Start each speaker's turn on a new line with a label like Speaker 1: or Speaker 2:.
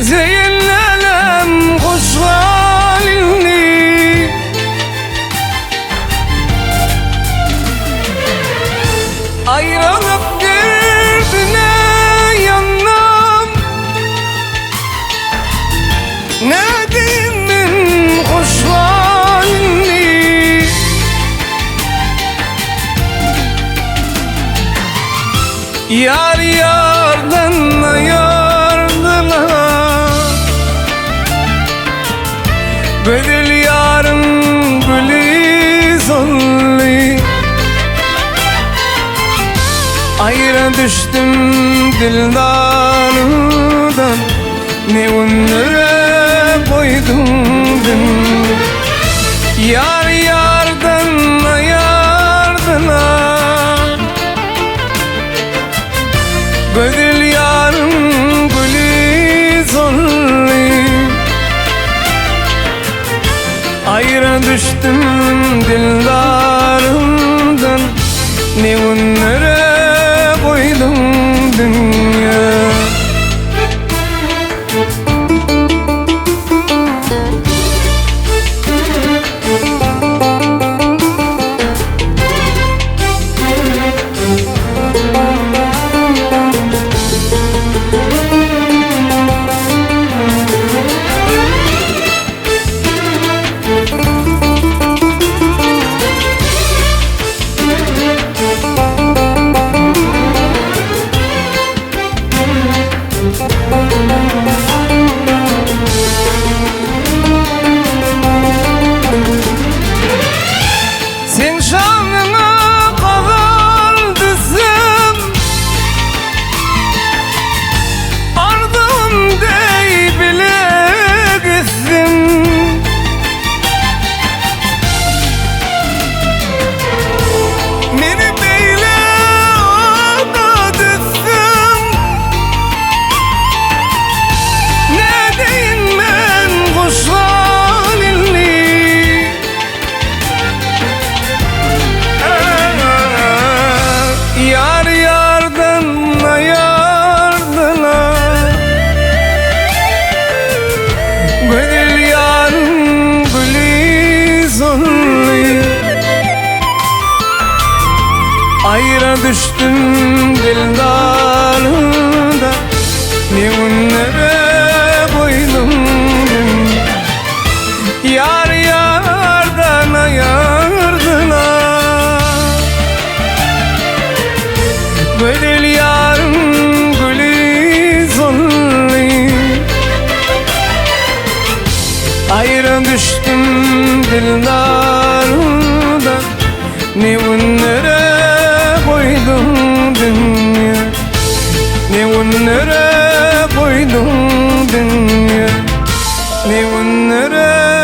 Speaker 1: Zeynelem hoş halini, ayrılıp girdine yanım. Ne diyeyim hoş halini, yar yardan ayardılar. Bedel yarın gülü zonli, ayrı düştüm dildarından. Ne onlara koydum ben, yar yardan ayardılar. Bedel yarın gülü zonli, ayrı düştüm dildarından. Ne onlara koydum dünya. Sen şanına kadar dizim, ardım dey bile gitsin. Beni beyle ada dizsin. Ne diyeyim ben hoş halini, yar yardan ayardılar. Bedel yarın gülü zonli, ayrı düştüm dildarında. Ne onlara koydum ben, yar yardan ayardılar. Bedel yarın gülü zonli, ayrı düştüm dildarında. Ne onlara koydum dünya, ne onlara koydum dünya, ne onlara